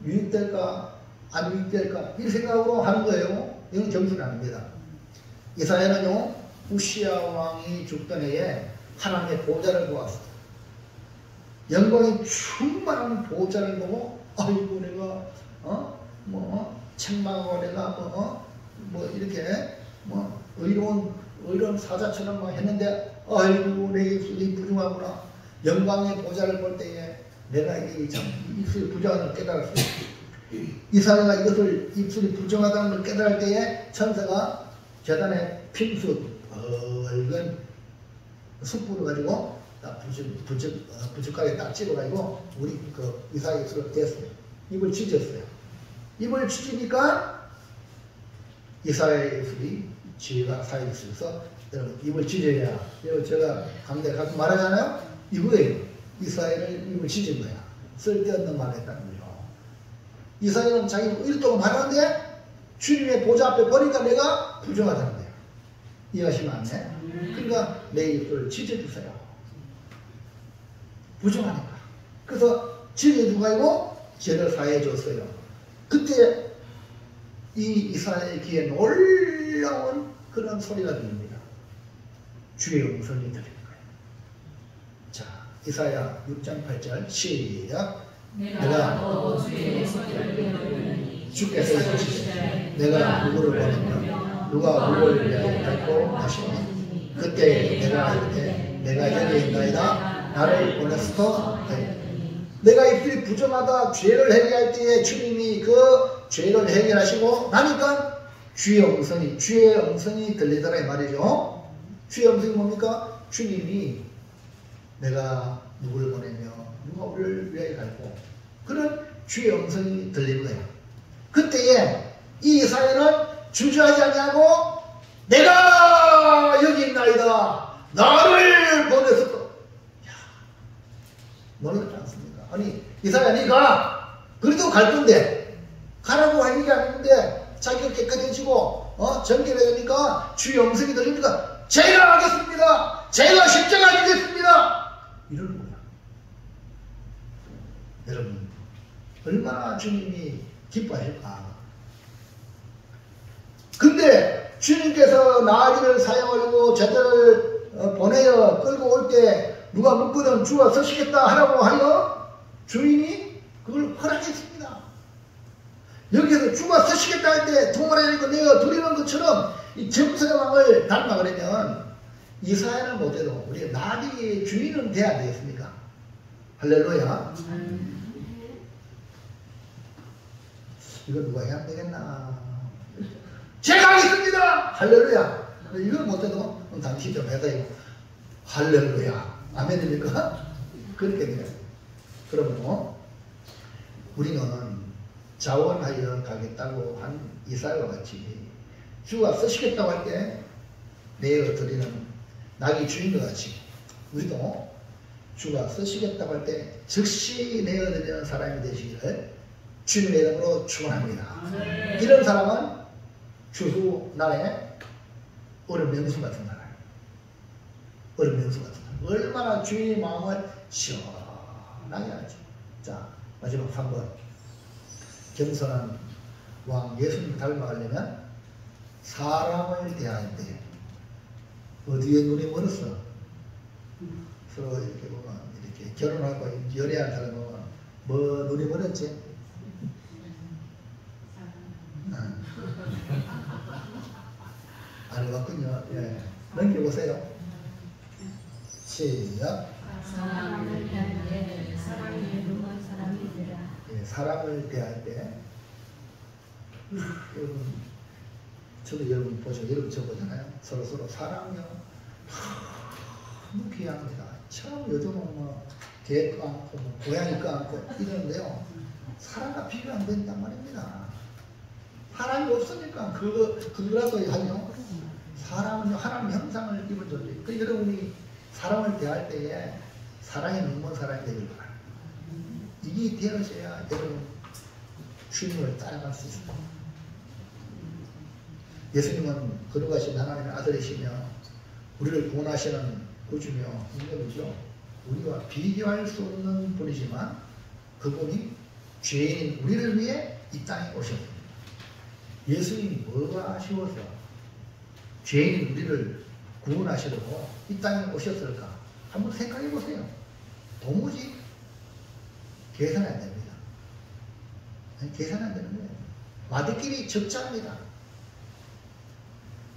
유익될까 안 유익될까 이 생각으로 하는 거예요. 이건 겸손이 아닙니다. 이사야는요 우시야 왕이 죽던 해에 하나님의 보좌를 보았어요. 영광이 충만한 보좌를 보고 아이고 내가 책망하고 내가 이렇게 의로운 사자처럼 막 했는데 아이고 내 입술이 부정하구나. 영광의 보좌를 볼 때에 내가 이 입술이 부정하다는 걸 깨달았어요. 이사야가 이것을 입술이 부정하다는 걸 깨달을 때에 천사가 제단에 핀수 붉은 숯불을 가지고 딱 부적하게 딱 찍어가지고 우리 그 이사야 입술을 댔어요. 입을 찢었어요. 입을 찢으니까 이사야의 입술이 지혜가 사야 있어서 여러분 입을 찢어야 여러분 제가 강대 가끔 말하잖아요. 이거예요. 이사야를 입을 찢은 거야. 쓸데없는 말을 했다는 거죠. 이사야는 자기 일도가 말하는데 주님의 보좌 앞에 보니까 내가 부정하다는 거예요. 이해하시면 안 돼? 그러니까 내 입술을 찢어주세요. 부정하니까. 그래서 죄를 누가 알고 죄를 사해 줬어요. 그때 이 이사야의 귀에 놀라운 그런 소리가 들립니다. 주의 음성이 들리는 거예요. 자, 이사야 6장 8절 시작. 내가 또 주의 소리를 들으니 주께서 이르시되 내가 누구를 보내며 누가 누구를 위하여 갈고 하시니 그때 내가 이르되 내가 여기 있나이다 나를 보냈어 하였더니 내가 입술이 부정하다 죄를 해결할 때에 주님이 그 죄를 해결하시고 나니까 주의 음성이 들리더라 이 말이죠. 주의 음성이 뭡니까? 주님이 내가 누구를 보내며 누가 우리를 위하여 갈고 그런 주의 음성이 들린 거예요. 그때에 이 이사야는 주저하지 아니하고 내가 여기 있나이다 나를 보내서 놀랍지 않습니까? 아니 이사야 네가 그래도 갈 건데 가라고 할 일이 아닌데 자기가 깨끗해지고 정결해지니까 주의 음성이 들리니까 제가 하겠습니다. 제가 십자가 지겠습니다. 이러는 거야. 여러분 얼마나 주님이 기뻐하실까. 근데 주님께서 나귀를 사용하려고 제자를 보내어 끌고 올 때 누가 묻거든 주와 서시겠다 하라고 하여 주인이 그걸 허락했습니다. 여기서 주가 서시겠다 할 때 동물하니까 내가 드리는 것처럼 이 점성의 왕을 닮아 그러면 이사야는 못해도 우리 나귀의 주인은 돼야 되겠습니까? 할렐루야. 이거 누가 해야 되겠나? 제가 하겠습니다! 할렐루야! 이걸 못해도 당신 좀 해서 이거 할렐루야. 아멘입니까? 그렇게 돼요. 그러면 우리는 자원하여 가겠다고 한 이사야와 같이 주가 쓰시겠다고 할 때 내어 드리는 나귀 주인과 같이 우리도 주가 쓰시겠다고 할 때 즉시 내어 드리는 사람이 되시기를 주님의 이름으로 축원합니다. 이런 사람은 주후 날에 얼음 명수 같은 나라예요. 얼음 명수 같은 나라. 얼마나 주인의 마음을 시원하게 하죠. 자, 마지막 3번. 겸손한 왕 예수님 닮아가려면 사람을 대할 때 어디에 눈이 멀었어? 서로 이렇게 보면 이렇게 결혼하고 연애한 사람 보면 뭐 눈이 멀었지? 안 해봤군요. 예. 넘겨보세요. 시작. 사람을 대할 때 사랑이 누군 사람이 되라. 예, 사람을 대할 때 여러분 저도 여러분 보죠. 여러분 저 보잖아요. 서로 사랑이요. 너무 귀합니다. 참 요즘은 뭐 개 껴안고 뭐 고양이 껴안고 이러는데요. 사람과 비교 안 된단 말입니다. 사람이 없으니까 그거라도 하죠. 사람은 하나님 형상을 입은 존재. 그 여러분이 사람을 대할 때에 사랑이 넘는 사람이 되길 바랍니다. 이게 되어져야 여러분 주님을 따라갈 수 있습니다. 예수님은 거룩하신 하나님의 아들이시며 우리를 구원하시는 구주며 인격이죠. 우리와 비교할 수 없는 분이지만 그분이 죄인인 우리를 위해 이 땅에 오셨습니다. 예수님이 뭐가 아쉬워서 죄인인 우리를 구원하시려고 이 땅에 오셨을까? 한번 생각해 보세요. 도무지 계산이 안 됩니다. 계산이 안 되는 거예요. 마디끼리 적자입니다.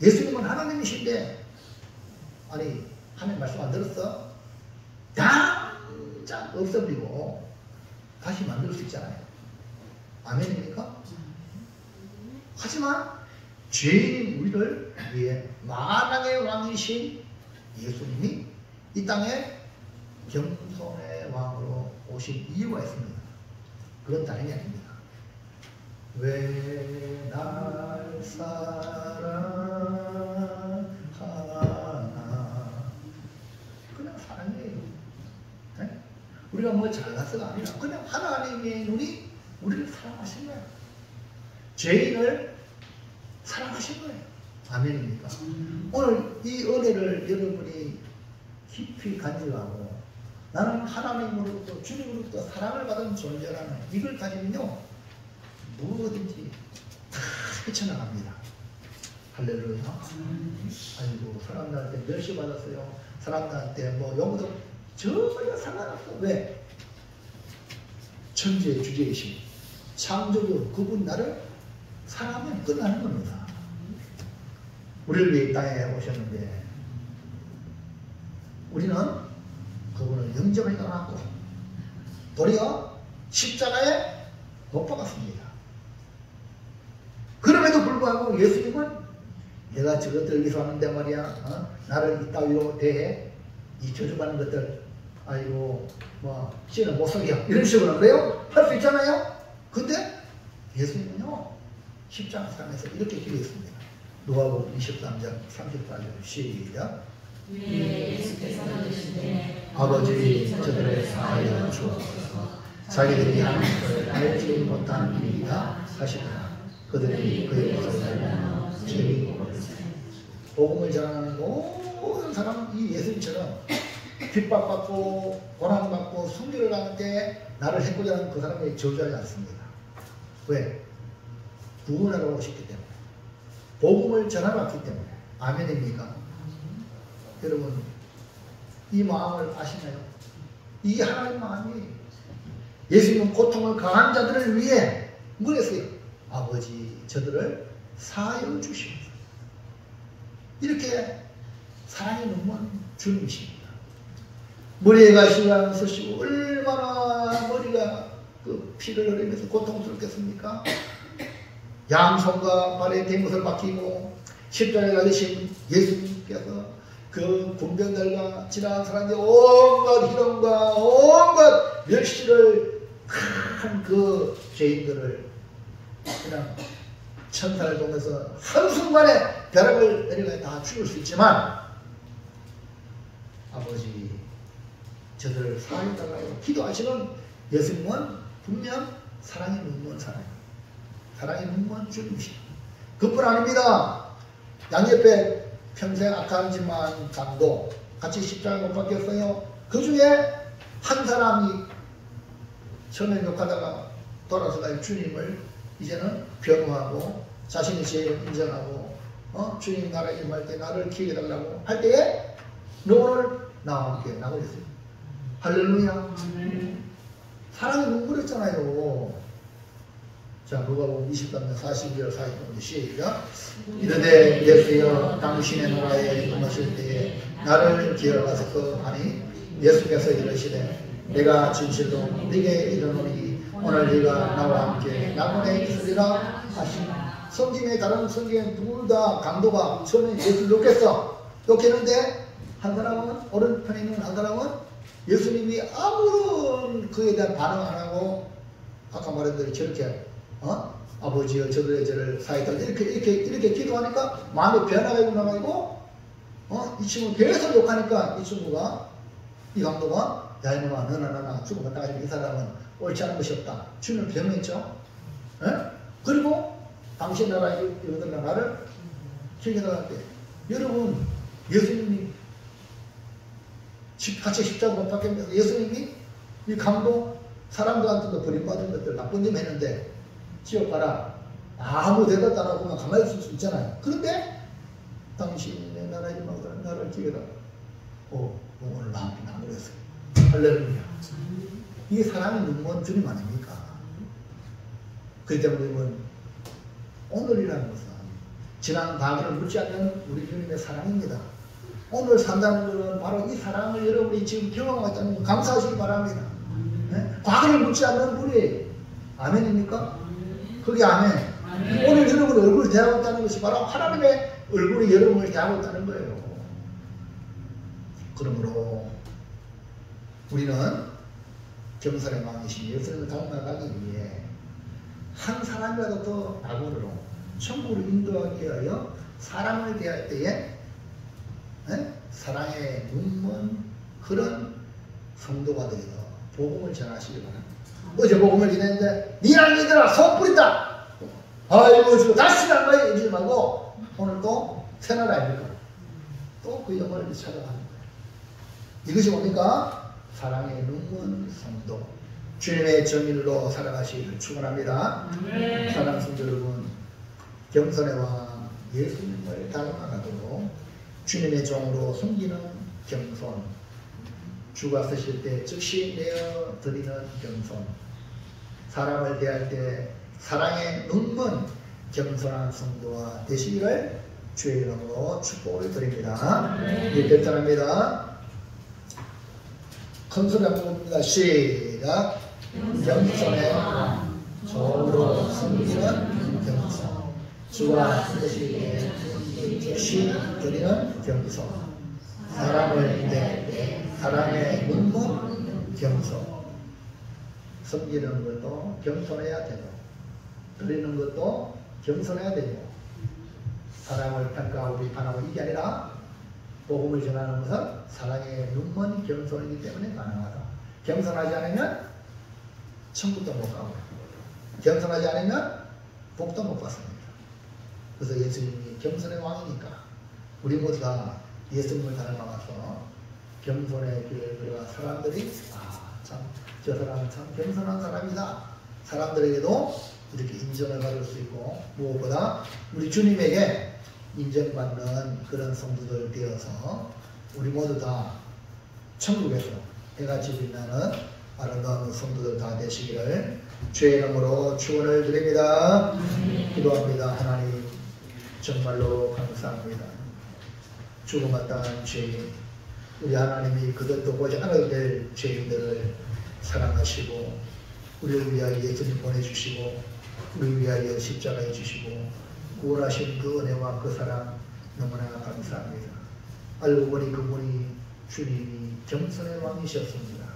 예수님은 하나님이신데 아니 하나님 말씀 안 들었어? 당장 없어버리고 다시 만들 수 있잖아요. 아멘입니까? 하지만 죄인인 우리를 위해 만왕의 왕이신 예수님이 이 땅에 겸손의 왕으로 오신 이유가 있습니다. 그건 다른 게 아닙니다. 왜 날 사랑하나 그냥 사랑이에요. 네? 우리가 뭐 잘나서가 아니라 그냥 하나님의 눈이 우리를 사랑하신 거예요. 죄인을 사랑하신 거예요. 아멘입니까? 오늘 이 은혜를 여러분이 깊이 간직하고 나는 하나님으로부터 주님으로부터 사랑을 받은 존재라는 이걸 가지면요 무엇든지 다 헤쳐나갑니다. 할렐루야. 아이고 사람들한테 멸시 받았어요. 사람들한테 뭐 용도 전혀 상관없어. 왜? 천지의 주제이신 창조주 그분 나를 사랑하면 끝나는 겁니다. 우리를 위해 이 땅에 오셨는데 우리는 그분을 영접을 떠났고 도리어 십자가에 못 박았습니다. 그럼에도 불구하고 예수님은 내가 저것들 위해서 하는데 말이야 나를 이따위로 대해 이 저주받는 것들 아이고 뭐 씨는 못 속여 이런 식으로 그래요? 할 수 있잖아요. 근데 예수님은요 십자가 상에서 이렇게 기도했습니다. 누가복음 23장 34절 시작. 예수께서 이르시되 아버지 저들을 사하여 주옵소서. 자기들이 하는 것을 알지 못하는 일이다 하시더라. 그들이 그의 것을 알며 죄를 복음을 전하는 모든 사람은 이 예수님처럼 핍박받고 고난받고 순교를 하는 때 나를 해코자 하는 그 사람에게 저주하지 않습니다. 왜? 구원하러 오셨기 때문에 복음을 전하러 왔기 때문에. 아멘입니까? 여러분 이 마음을 아시나요? 이 하나님 마음이 예수님은 고통을 강한 자들을 위해 뭘 했어요? 아버지 저들을 사하여 주시옵소서. 이렇게 사랑이 넘는 주님이십니다. 머리에 가시를 안 쓰시고 얼마나 머리가 그 피를 흘리면서 고통스럽겠습니까? 양손과 발에 대못을 박히고 십자가에 달리신 예수님께서 그 군병들과 지나간 사람들의 온갖 희롱과 온갖 멸시를 큰 그 죄인들을 그냥 천사를 통해서 한순간에 벼락을 내려가 다 죽일 수 있지만 아버지 저들을 사랑해달라고 기도하시는 예수님은 분명 사랑이 눈먼 사람, 사랑이 눈먼 주님이십니다. 그뿐 아닙니다. 양옆에 평생 악한 짓만 강도 같이 십자가에 못 박혔어요. 그 중에 한 사람이 처음에 욕하다가 돌아서가 주님을 이제는 변호하고 자신의 죄를 인정하고 주님 나라에 임할 때 나를 기억해 달라고 할 때에 너 오늘 나와 함께 나고 있어요. 할렐루야. 사랑이 눈물했잖아요. 자, 누가복음 23년 42절 40절 시작. 이르되 예수여 당신의 나라에 임하실 때에 나를 기억하소서 하니 예수께서 이르시되 내가 진실로 네게 이르노니 오늘 네가 나와 함께 낙원에 있으리라 하시니라. 성경에 다른 성경에 둘 다 강도가 처음에 예수를 욕했어. 욕했는데 한 사람은 오른편에 있는 한 사람은 예수님이 아무런 그에 대한 반응 안 하고 아까 말한 대로 저렇게 아버지여 저들의 죄를 사하여 이렇게 기도하니까 마음이 변화가 일어나가지고 이 친구 계속 욕하니까 이 친구가 이 강도가 야 이놈아 너나 죽어갔다 가지고 이 사람은 옳지 않은 것이 없다. 주님을 변호했죠. 그리고 당신 나라에 이르던 나라를 기억해달라고 때 여러분 예수님이 같이 십자가 못 박히면서 예수님이 이 강도 사람들한테도 버림받은 것들 나쁜 점 했는데 지옥 가라 아무 대답도 안 하고만 가만히 있을 수 있잖아요. 그런데 당신의 나라에 임하거든 나를 기억해달라. 오늘 나한테 나무랬어요. 할렐루야. 이게 사랑이 눈먼 주님 아닙니까? 그렇기 때문에 오늘이라는 것은 지난 과거를 묻지 않는 우리 주님의 사랑입니다. 오늘 산다는 것은 바로 이 사랑을 여러분이 지금 경험하고 있다는 것 감사하시기 바랍니다. 과거를 묻지 않는 우리 아멘입니까? 그게 아멘. 오늘 여러분 얼굴을 대하고 있다는 것이 바로 하나님의 얼굴이 여러분을 대하고 있다는 거예요. 그러므로 우리는 겸손의 마음이신 예수님을 닮아가기 위해 한 사람이라도 더 낙원으로 천국으로 인도하기 위하여 사랑을 대할 때에 사랑의 눈먼 그런 성도가 되어서 복음을 전하시기 바랍니다. 어제 복음을 전했는데 니랑 얘들아 속 뿌린다. 아이고 지금 다시 안 가요 이러지 말고 오늘 또 새 나라 아닙니까? 또 그 영혼을 찾아가는 거예요. 이것이 뭡니까? 사랑의 눈먼 성도. 주님의 정인으로 살아가시기를 축원합니다. 사랑하는 성도 여러분, 겸손의 왕 예수님을 닮아가도록 주님의 종으로 섬기는 겸손, 주가 쓰실 때 즉시 내어 드리는 겸손, 사람을 대할 때 사랑의 눈먼 겸손한 성도가 되시기를 주의 이름으로 축복을 드립니다. 예, 결단합니다. 큰 소리 한번 봅니다. 시작. 겸손의 왕, 종으로 섬기는 겸손, 주가 쓰실 때 즉시 드리는 겸손, 사람을 대할 때 사랑의 눈먼 겸손. 섬기는 것도 겸손해야 되고, 드리는 것도 겸손해야 되고, 사람을 평가하고 비판하고 이게 아니라 복음을 전하는 것은 사랑의 눈먼 겸손이기 때문에 가능하다. 겸손하지 않으면 천국도 못 가고, 겸손하지 않으면 복도 못 받습니다. 그래서 예수님이 겸손의 왕이니까 우리 모두 다 예수님을 닮아가서 겸손의 길을 걸어가 사람들이 참 저 사람은 참 겸손한 사람이다. 사람들에게도 이렇게 인정을 받을 수 있고, 무엇보다 우리 주님에게 인정받는 그런 성도들 되어서 우리 모두 다 천국에서 해같이 빛나는 아름다운 성도들 다 되시기를 주의 이름으로 축원을 드립니다. 기도합니다. 하나님 정말로 감사합니다. 죽음마땅한 죄인, 우리 하나님이 그들도 보지 않아도 될 죄인들을 사랑하시고 우리를 위하여 예수님 보내주시고 우리를 위하여 십자가에 주시고 구원하신 그 은혜와 그 사랑 너무나 감사합니다. 알고 보니 그분이 주님이 겸손의 왕이셨습니다.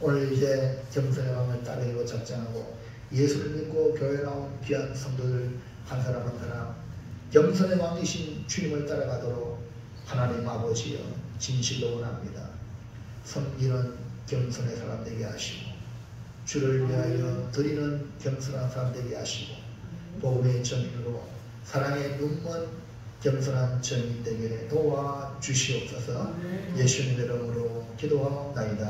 오늘 이제 겸손의 왕을 따르기로 작정하고 예수를 믿고 교회에 나온 귀한 성도들 한 사람 한 사람 겸손의 왕이신 주님을 따라가도록 하나님 아버지여 진실로 원합니다. 섬기는 겸손의 사람 되게 하시고 주를 위하여 드리는 겸손한 사람 되게 하시고 복음의 정인으로 사랑의 눈먼 겸손한 정인 되게 도와주시옵소서. 예수님의 이름으로 기도하옵나이다.